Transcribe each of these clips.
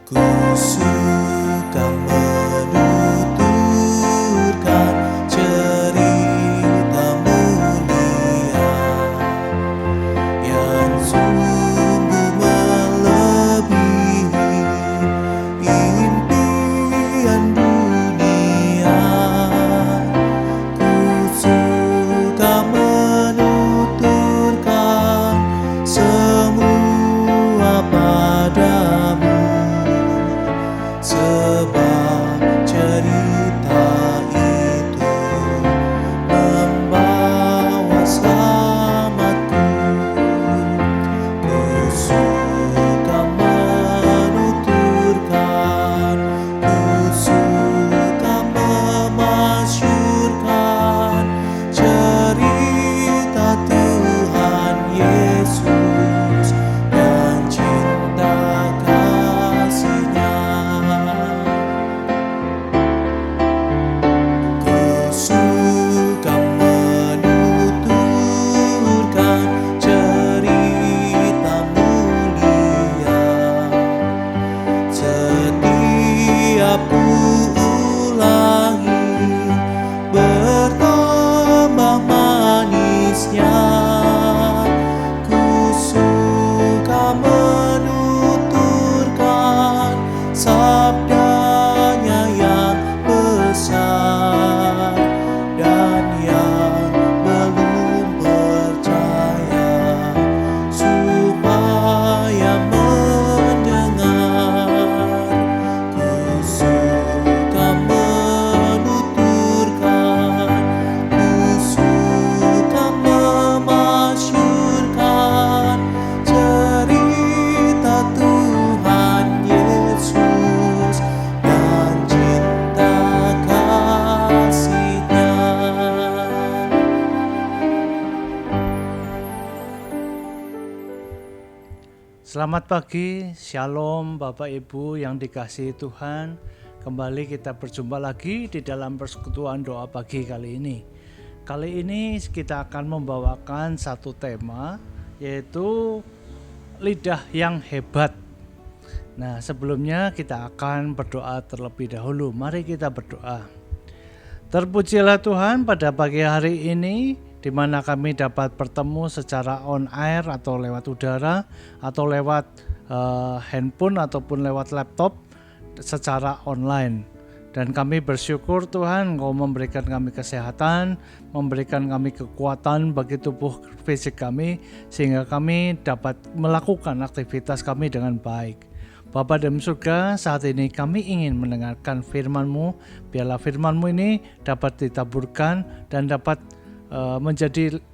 Ku suka menuturkan cerita mulia yang sungguh melebihi impian dunia. Ku suka menuturkan semua padamu, sebab cerita itu membawa selamatku. Ku suka menuturkan, ku suka memasyurkan cerita Tuhan Yesus dan cinta kasih-Nya. Ku suka menuturkan cerita mulia setiap ku ulangi, bertambah manisnya. Ku suka menuturkan sabdanya yang besar, dan yang belum percaya supaya mendengar. Ku suka menuturkan, ku suka memasyurkan cerita Tuhan Yesus dan cinta kasih-Nya. Selamat pagi, Shalom Bapak Ibu yang dikasihi Tuhan. Kembali kita berjumpa lagi di dalam persekutuan doa pagi kali ini. Kali ini kita akan membawakan satu tema, yaitu lidah yang hebat. Nah, sebelumnya kita akan berdoa terlebih dahulu. Mari kita berdoa. Terpujilah Tuhan pada pagi hari ini, di mana kami dapat bertemu secara on air atau lewat udara atau lewat handphone ataupun lewat laptop secara online. Dan kami bersyukur Tuhan, Engkau memberikan kami kesehatan, memberikan kami kekuatan bagi tubuh fisik kami, sehingga kami dapat melakukan aktivitas kami dengan baik. Bapa dalam surga, saat ini kami ingin mendengarkan firman-Mu. Biarlah firman-Mu ini dapat ditaburkan dan dapat menjadi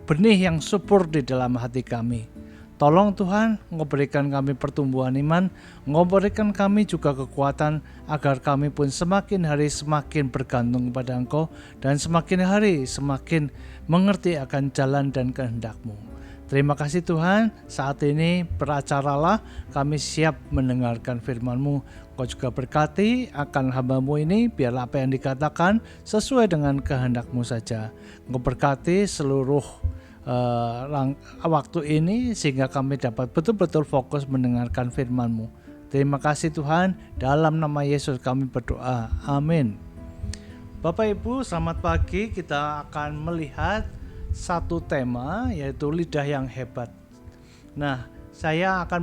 benih yang subur di dalam hati kami. Tolong Tuhan, Engkau berikan kami pertumbuhan iman, Engkau berikan kami juga kekuatan, agar kami pun semakin hari semakin bergantung kepada Engkau, dan semakin hari semakin mengerti akan jalan dan kehendak-Mu. Terima kasih Tuhan, saat ini beracaralah, kami siap mendengarkan firman-Mu. Kau juga berkati akan hamba-Mu ini, biarlah apa yang dikatakan sesuai dengan kehendak-Mu saja. Kau berkati seluruh waktu ini, sehingga kami dapat betul-betul fokus mendengarkan firman-Mu. Terima kasih Tuhan, dalam nama Yesus kami berdoa, amin. Bapak Ibu, selamat pagi. Kita akan melihat satu tema, yaitu lidah yang hebat. Nah, saya akan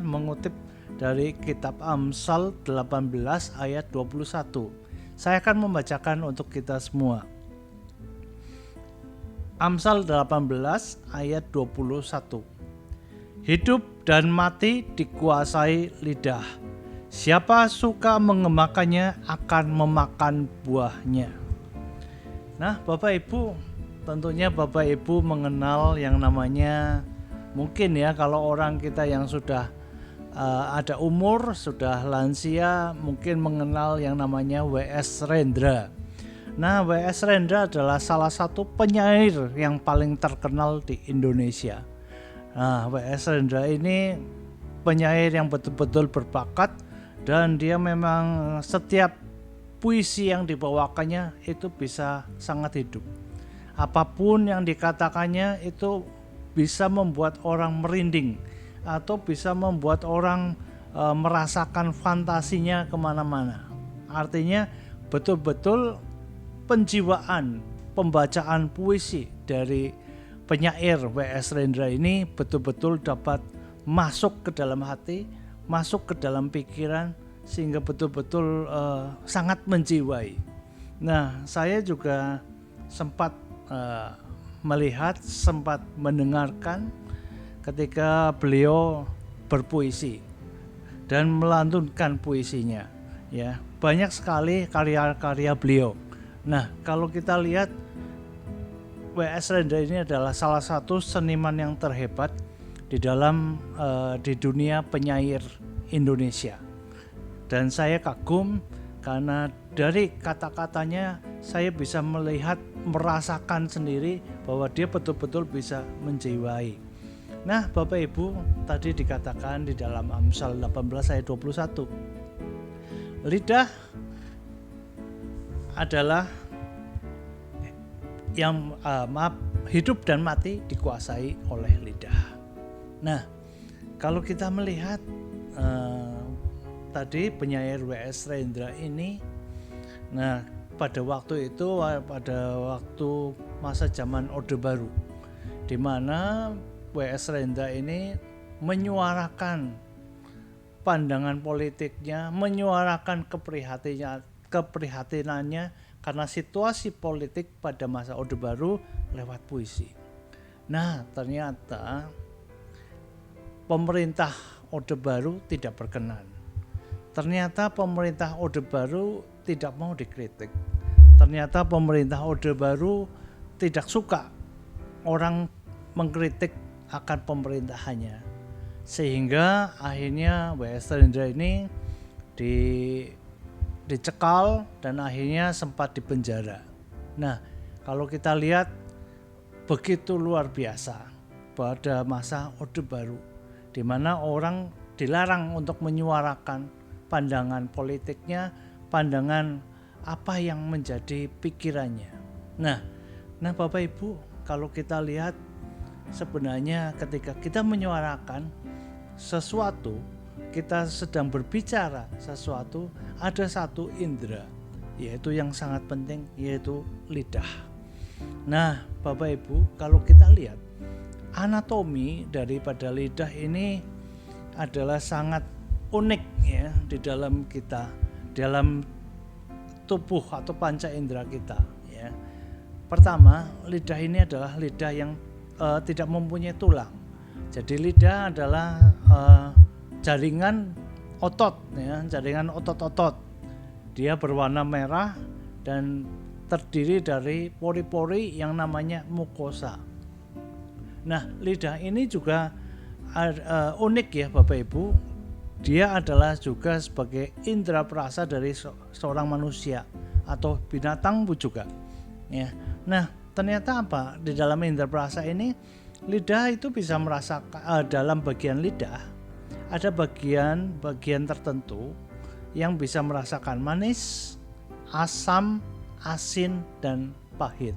mengutip dari kitab Amsal 18 ayat 21. Saya akan membacakan untuk kita semua. Amsal 18 ayat 21. Hidup dan mati dikuasai lidah. Siapa suka mengemakannya akan memakan buahnya. Nah, Bapak Ibu, tentunya Bapak Ibu mengenal yang namanya, mungkin ya kalau orang kita yang sudah ada umur, sudah lansia, mungkin mengenal yang namanya W.S. Rendra. Nah, W.S. Rendra adalah salah satu penyair yang paling terkenal di Indonesia. Nah, W.S. Rendra ini penyair yang betul-betul berbakat, dan dia memang setiap puisi yang dibawakannya itu bisa sangat hidup. Apapun yang dikatakannya itu bisa membuat orang merinding atau bisa membuat orang merasakan fantasinya kemana-mana. Artinya betul-betul penjiwaan pembacaan puisi dari penyair W.S. Rendra ini betul-betul dapat masuk ke dalam hati, masuk ke dalam pikiran, sehingga betul-betul sangat menjiwai. Nah, saya juga sempat melihat, sempat mendengarkan ketika beliau berpuisi dan melantunkan puisinya. Ya, banyak sekali karya-karya beliau. Nah, kalau kita lihat, W.S. Rendra ini adalah salah satu seniman yang terhebat di dunia penyair Indonesia. Dan saya kagum karena dari kata-katanya saya bisa melihat, merasakan sendiri bahwa dia betul-betul bisa menjiwai. Nah, Bapak Ibu, tadi dikatakan di dalam Amsal 18 ayat 21, lidah adalah yang hidup dan mati dikuasai oleh lidah. Nah, kalau kita melihat tadi penyair W.S. Rendra ini, nah pada waktu itu, pada waktu masa zaman Orde Baru, di mana W.S. Rendra ini menyuarakan pandangan politiknya, menyuarakan keprihatinannya karena situasi politik pada masa Orde Baru lewat puisi. Nah, ternyata pemerintah Orde Baru tidak berkenan. Ternyata pemerintah Orde Baru tidak mau dikritik. Ternyata pemerintah Orde Baru tidak suka orang mengkritik akan pemerintahannya, sehingga akhirnya W.S. Rendra ini dicekal dan akhirnya sempat dipenjara. Nah, kalau kita lihat begitu luar biasa pada masa Orde Baru, di mana orang dilarang untuk menyuarakan pandangan politiknya, pandangan apa yang menjadi pikirannya. Nah Bapak Ibu, kalau kita lihat sebenarnya ketika kita menyuarakan sesuatu, kita sedang berbicara sesuatu, ada satu indera, yaitu yang sangat penting, yaitu lidah. Nah, Bapak Ibu, kalau kita lihat anatomi daripada lidah ini adalah sangat unik ya di dalam kita, dalam tubuh atau panca indera kita ya. Pertama, lidah ini adalah lidah yang tidak mempunyai tulang. Jadi lidah adalah jaringan otot ya, jaringan otot-otot. Dia berwarna merah dan terdiri dari pori-pori yang namanya mukosa. Nah, lidah ini juga unik ya Bapak Ibu. Dia adalah juga sebagai indera perasa dari seorang manusia atau binatang pun juga. Ya. Nah, ternyata apa? Di dalam indera perasa ini, lidah itu bisa merasakan dalam bagian lidah ada bagian tertentu yang bisa merasakan manis, asam, asin, dan pahit.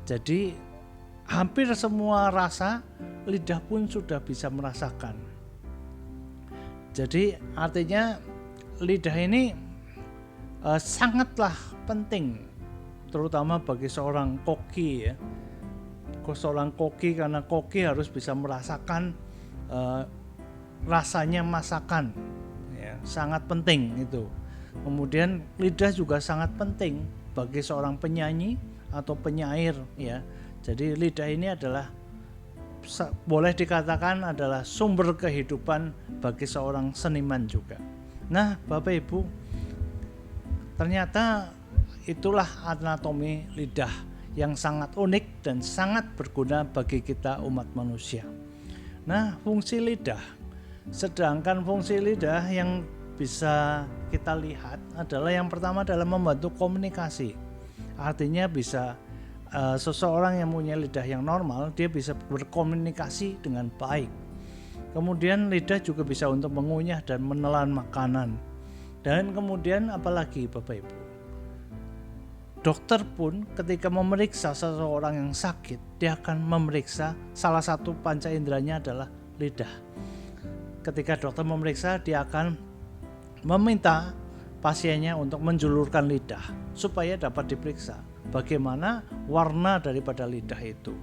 Jadi hampir semua rasa lidah pun sudah bisa merasakan. Jadi artinya lidah ini sangatlah penting, terutama bagi seorang koki ya. Seorang koki, karena koki harus bisa merasakan rasanya masakan ya, sangat penting itu. Kemudian lidah juga sangat penting bagi seorang penyanyi atau penyair ya. Jadi lidah ini adalah boleh dikatakan adalah sumber kehidupan bagi seorang seniman juga. Nah, Bapak Ibu, ternyata itulah anatomi lidah yang sangat unik dan sangat berguna bagi kita umat manusia. Nah, fungsi lidah. Sedangkan fungsi lidah yang bisa kita lihat adalah yang pertama adalah membantu komunikasi. Artinya bisa seseorang yang punya lidah yang normal, dia bisa berkomunikasi dengan baik. Kemudian lidah juga bisa untuk mengunyah dan menelan makanan. Dan kemudian apalagi Bapak Ibu, dokter pun ketika memeriksa seseorang yang sakit, dia akan memeriksa salah satu panca inderanya adalah lidah. Ketika dokter memeriksa, dia akan meminta pasiennya untuk menjulurkan lidah supaya dapat diperiksa bagaimana warna daripada lidah itu.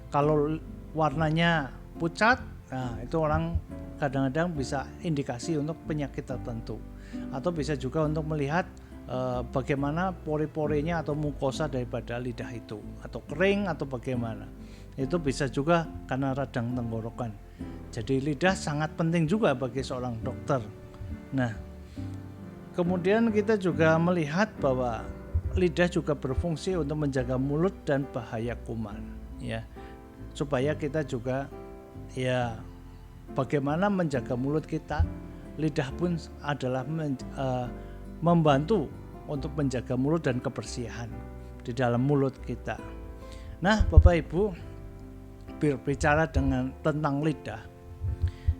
Kalau warnanya pucat, nah itu orang kadang-kadang bisa indikasi untuk penyakit tertentu, atau bisa juga untuk melihat bagaimana pori-porinya atau mukosa daripada lidah itu, atau kering atau bagaimana. Itu bisa juga karena radang tenggorokan. Jadi lidah sangat penting juga bagi seorang dokter. Nah, kemudian kita juga melihat bahwa lidah juga berfungsi untuk menjaga mulut dan bahaya kuman, ya. Supaya kita juga bagaimana menjaga mulut kita, lidah pun adalah membantu untuk menjaga mulut dan kebersihan di dalam mulut kita. Nah, Bapak Ibu, berbicara tentang lidah,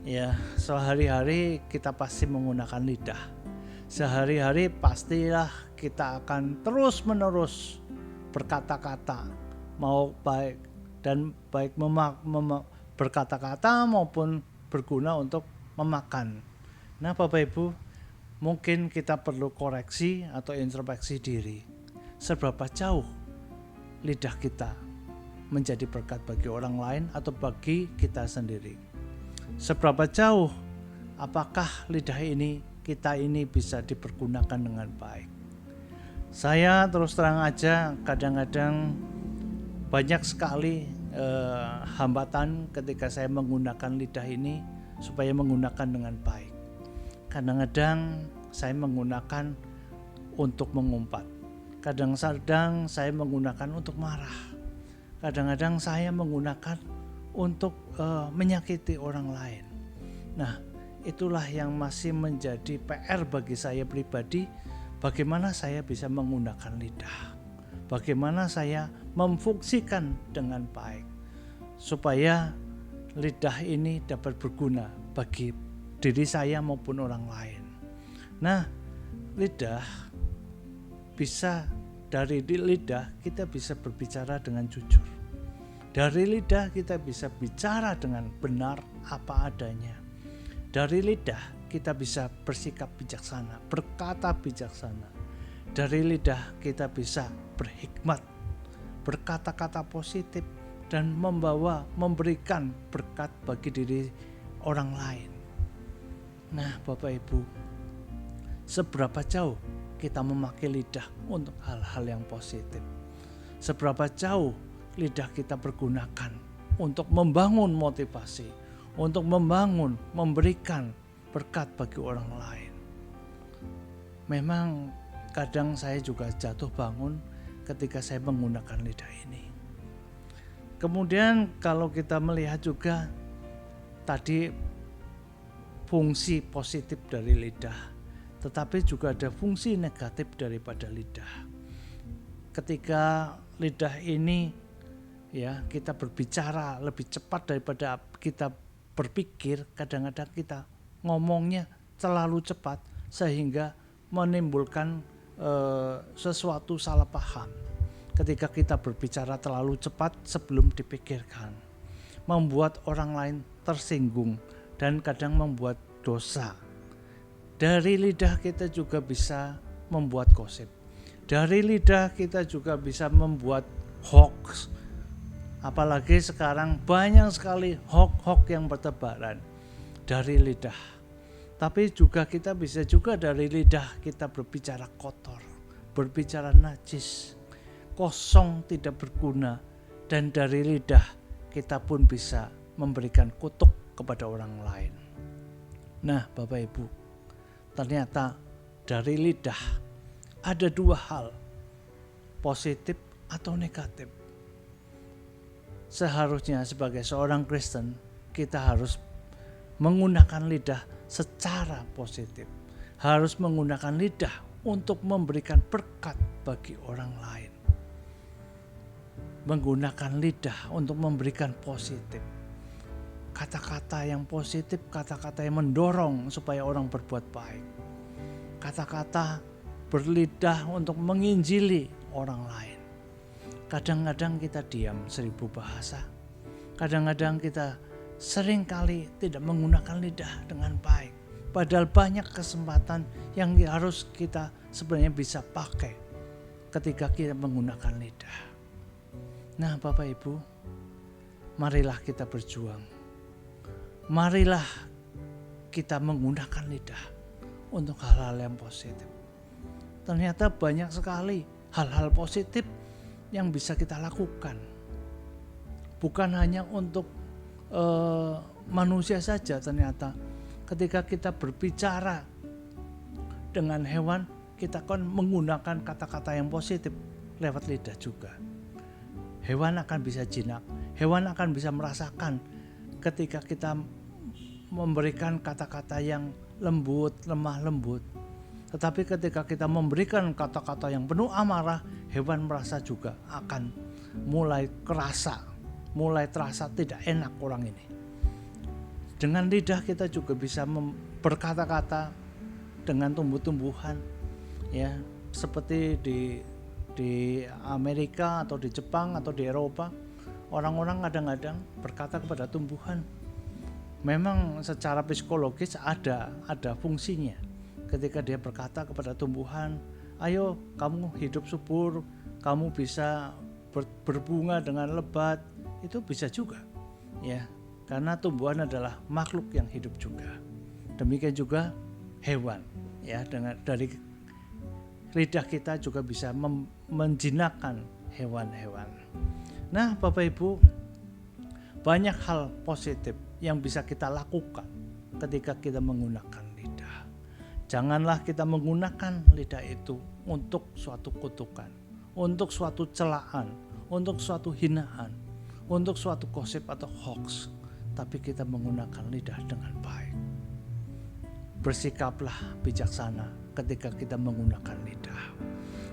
ya, sehari-hari kita pasti menggunakan lidah. Sehari-hari pastilah kita akan terus-menerus berkata-kata, mau baik berkata-kata maupun berguna untuk memakan. Nah, Bapak Ibu, mungkin kita perlu koreksi atau introspeksi diri. Seberapa jauh lidah kita menjadi berkat bagi orang lain atau bagi kita sendiri? Seberapa jauh apakah lidah kita ini bisa dipergunakan dengan baik? Saya terus terang aja, kadang-kadang banyak sekali hambatan ketika saya menggunakan lidah ini supaya menggunakan dengan baik. Kadang-kadang saya menggunakan untuk mengumpat, kadang-kadang saya menggunakan untuk marah, kadang-kadang saya menggunakan untuk menyakiti orang lain. Nah, itulah yang masih menjadi PR bagi saya pribadi, bagaimana saya bisa menggunakan lidah, bagaimana saya memfungsikan dengan baik supaya lidah ini dapat berguna bagi diri saya maupun orang lain. Nah, dari lidah kita bisa berbicara dengan jujur. Dari lidah kita bisa bicara dengan benar apa adanya. Dari lidah kita bisa bersikap bijaksana, berkata bijaksana. Dari lidah kita bisa berhikmat, berkata-kata positif, dan memberikan berkat bagi diri orang lain. Nah, Bapak Ibu, seberapa jauh kita memakai lidah untuk hal-hal yang positif? Seberapa jauh lidah kita pergunakan untuk membangun motivasi, untuk memberikan berkat bagi orang lain? Memang kadang saya juga jatuh bangun ketika saya menggunakan lidah ini. Kemudian kalau kita melihat juga tadi fungsi positif dari lidah, tetapi juga ada fungsi negatif daripada lidah. Ketika lidah ini kita berbicara lebih cepat daripada kita berpikir, kadang-kadang kita ngomongnya terlalu cepat sehingga menimbulkan sesuatu salah paham. Ketika kita berbicara terlalu cepat sebelum dipikirkan, membuat orang lain tersinggung dan kadang membuat dosa. Dari lidah kita juga bisa membuat gosip. Dari lidah kita juga bisa membuat hoax. Apalagi sekarang banyak sekali hoax yang bertebaran dari lidah. Tapi juga kita bisa juga dari lidah kita berbicara kotor, berbicara najis, kosong, tidak berguna. Dan dari lidah kita pun bisa memberikan kutuk kepada orang lain. Nah, Bapak Ibu, ternyata dari lidah ada dua hal, positif atau negatif. Seharusnya sebagai seorang Kristen, kita harus menggunakan lidah secara positif. Harus menggunakan lidah untuk memberikan berkat bagi orang lain. Menggunakan lidah untuk memberikan positif. Kata-kata yang positif, kata-kata yang mendorong supaya orang berbuat baik. Kata-kata berlidah untuk menginjili orang lain. Kadang-kadang kita diam 1000 bahasa. Kadang-kadang kita seringkali tidak menggunakan lidah dengan baik. Padahal banyak kesempatan yang harus kita sebenarnya bisa pakai ketika kita menggunakan lidah. Nah, Bapak Ibu, marilah kita berjuang. Marilah kita menggunakan lidah untuk hal-hal yang positif. Ternyata banyak sekali hal-hal positif yang bisa kita lakukan. Bukan hanya untuk manusia saja, ternyata ketika kita berbicara dengan hewan, kita akan menggunakan kata-kata yang positif lewat lidah juga. Hewan akan bisa jinak, hewan akan bisa merasakan ketika kita memberikan kata-kata yang lembut, lemah lembut. Tetapi ketika kita memberikan kata-kata yang penuh amarah, hewan merasa juga akan mulai terasa tidak enak orang ini. Dengan lidah kita juga bisa berkata-kata dengan tumbuh-tumbuhan, ya, seperti di Amerika atau di Jepang atau di Eropa, orang-orang kadang-kadang berkata kepada tumbuhan. Memang secara psikologis ada fungsinya. Ketika dia berkata kepada tumbuhan, ayo kamu hidup subur, kamu bisa berbunga dengan lebat, itu bisa juga, ya, karena tumbuhan adalah makhluk yang hidup juga. Demikian juga hewan, ya, dari lidah kita juga bisa menjinakkan hewan-hewan. Nah, Bapak Ibu, banyak hal positif yang bisa kita lakukan ketika kita menggunakan lidah. Janganlah kita menggunakan lidah itu untuk suatu kutukan, untuk suatu celaan, untuk suatu hinaan, untuk suatu gosip atau hoax, tapi kita menggunakan lidah dengan baik. Bersikaplah bijaksana ketika kita menggunakan lidah,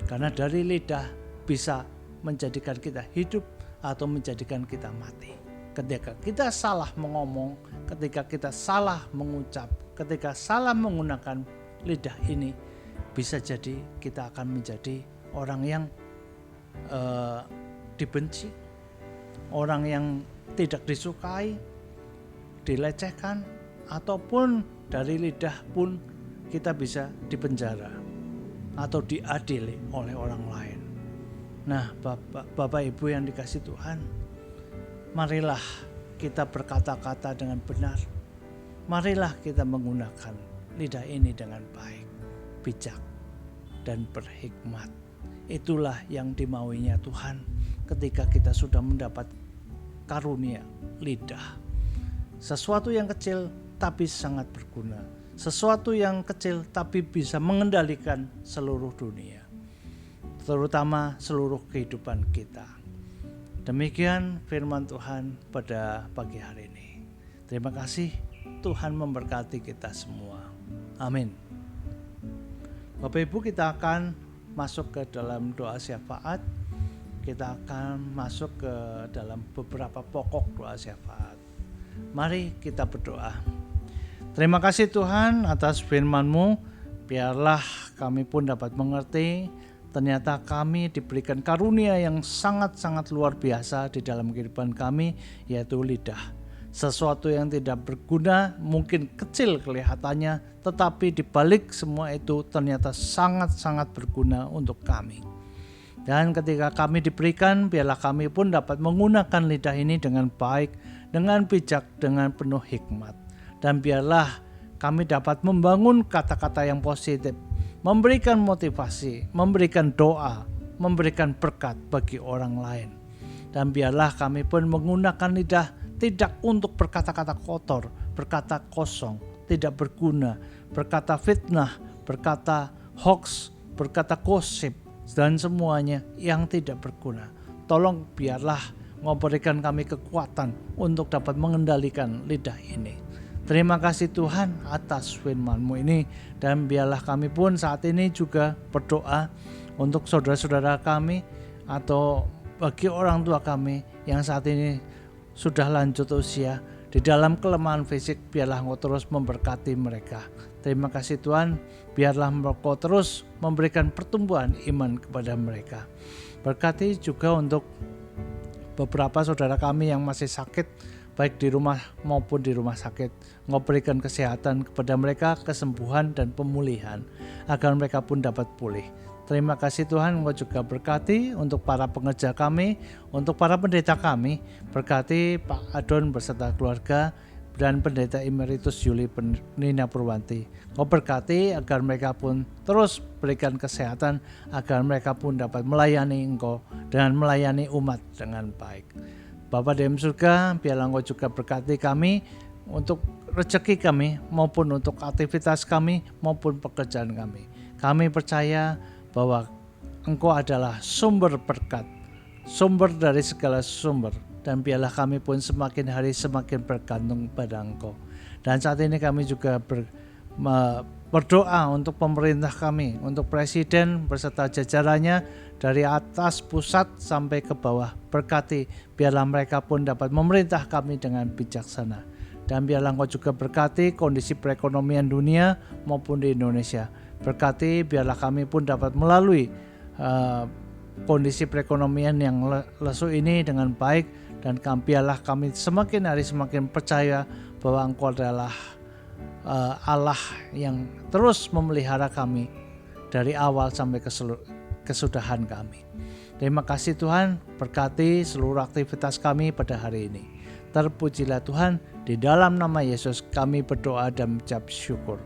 karena dari lidah bisa menjadikan kita hidup atau menjadikan kita mati. Ketika kita salah mengomong, ketika kita salah mengucap, ketika salah menggunakan lidah ini, bisa jadi kita akan menjadi orang yang dibenci, orang yang tidak disukai, dilecehkan, ataupun dari lidah pun kita bisa dipenjara atau diadili oleh orang lain. Nah, Bapak Ibu yang dikasihi Tuhan, marilah kita berkata-kata dengan benar. Marilah kita menggunakan lidah ini dengan baik, bijak, dan berhikmat. Itulah yang dimauinya Tuhan ketika kita sudah mendapat karunia lidah. Sesuatu yang kecil tapi sangat berguna. Sesuatu yang kecil tapi bisa mengendalikan seluruh dunia, terutama seluruh kehidupan kita. Demikian firman Tuhan pada pagi hari ini. Terima kasih, Tuhan memberkati kita semua. Amin. Bapak Ibu, kita akan masuk ke dalam doa syafaat. Kita akan masuk ke dalam beberapa pokok doa syafaat. Mari kita berdoa. Terima kasih Tuhan atas firman-Mu. Biarlah kami pun dapat mengerti, ternyata kami diberikan karunia yang sangat-sangat luar biasa di dalam kehidupan kami, yaitu lidah. Sesuatu yang tidak berguna, mungkin kecil kelihatannya, tetapi di balik semua itu ternyata sangat-sangat berguna untuk kami. Dan ketika kami diberikan, biarlah kami pun dapat menggunakan lidah ini dengan baik, dengan bijak, dengan penuh hikmat. Dan biarlah kami dapat membangun kata-kata yang positif, memberikan motivasi, memberikan doa, memberikan berkat bagi orang lain. Dan biarlah kami pun menggunakan lidah tidak untuk berkata-kata kotor, berkata kosong, tidak berguna, berkata fitnah, berkata hoax, berkata gosip, dan semuanya yang tidak berguna. Tolong biarlah memberikan kami kekuatan untuk dapat mengendalikan lidah ini. Terima kasih Tuhan atas firman-Mu ini, dan biarlah kami pun saat ini juga berdoa untuk saudara-saudara kami atau bagi orang tua kami yang saat ini sudah lanjut usia, di dalam kelemahan fisik, biarlah Engkau terus memberkati mereka. Terima kasih Tuhan, biarlah Engkau terus memberikan pertumbuhan iman kepada mereka. Berkati juga untuk beberapa saudara kami yang masih sakit, baik di rumah maupun di rumah sakit. Engkau berikan kesehatan kepada mereka, kesembuhan dan pemulihan, agar mereka pun dapat pulih. Terima kasih Tuhan, Engkau juga berkati untuk para pengerja kami, untuk para pendeta kami, berkati Pak Adon beserta keluarga, dan pendeta emeritus Yuli Nina Purwanti. Engkau berkati agar mereka pun terus berikan kesehatan, agar mereka pun dapat melayani Engkau dan melayani umat dengan baik. Bapa di dalam surga, biarlah Engkau juga berkati kami untuk rezeki kami, maupun untuk aktivitas kami, maupun pekerjaan kami. Kami percaya bahwa Engkau adalah sumber berkat, sumber dari segala sumber, dan biarlah kami pun semakin hari semakin bergantung pada Engkau. Dan saat ini kami juga berdoa untuk pemerintah kami, untuk presiden beserta jajarannya, dari atas pusat sampai ke bawah. Berkati, biarlah mereka pun dapat memerintah kami dengan bijaksana. Dan biarlah Engkau juga berkati kondisi perekonomian dunia maupun di Indonesia. Berkati, biarlah kami pun dapat melalui kondisi perekonomian yang lesu ini dengan baik. Dan biarlah kami semakin hari semakin percaya bahwa Engkau adalah Allah yang terus memelihara kami dari awal sampai kesudahan kami. Terima kasih Tuhan, berkati seluruh aktivitas kami pada hari ini. Terpujilah Tuhan, di dalam nama Yesus kami berdoa dan mengucap syukur.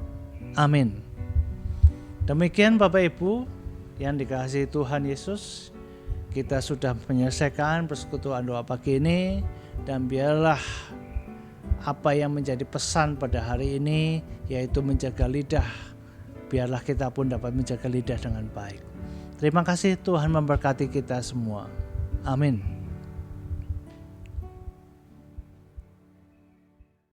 Amin. Demikian Bapak Ibu yang dikasihi Tuhan Yesus, kita sudah menyelesaikan persekutuan doa pagi ini, dan biarlah apa yang menjadi pesan pada hari ini, yaitu menjaga lidah, biarlah kita pun dapat menjaga lidah dengan baik. Terima kasih, Tuhan memberkati kita semua. Amin.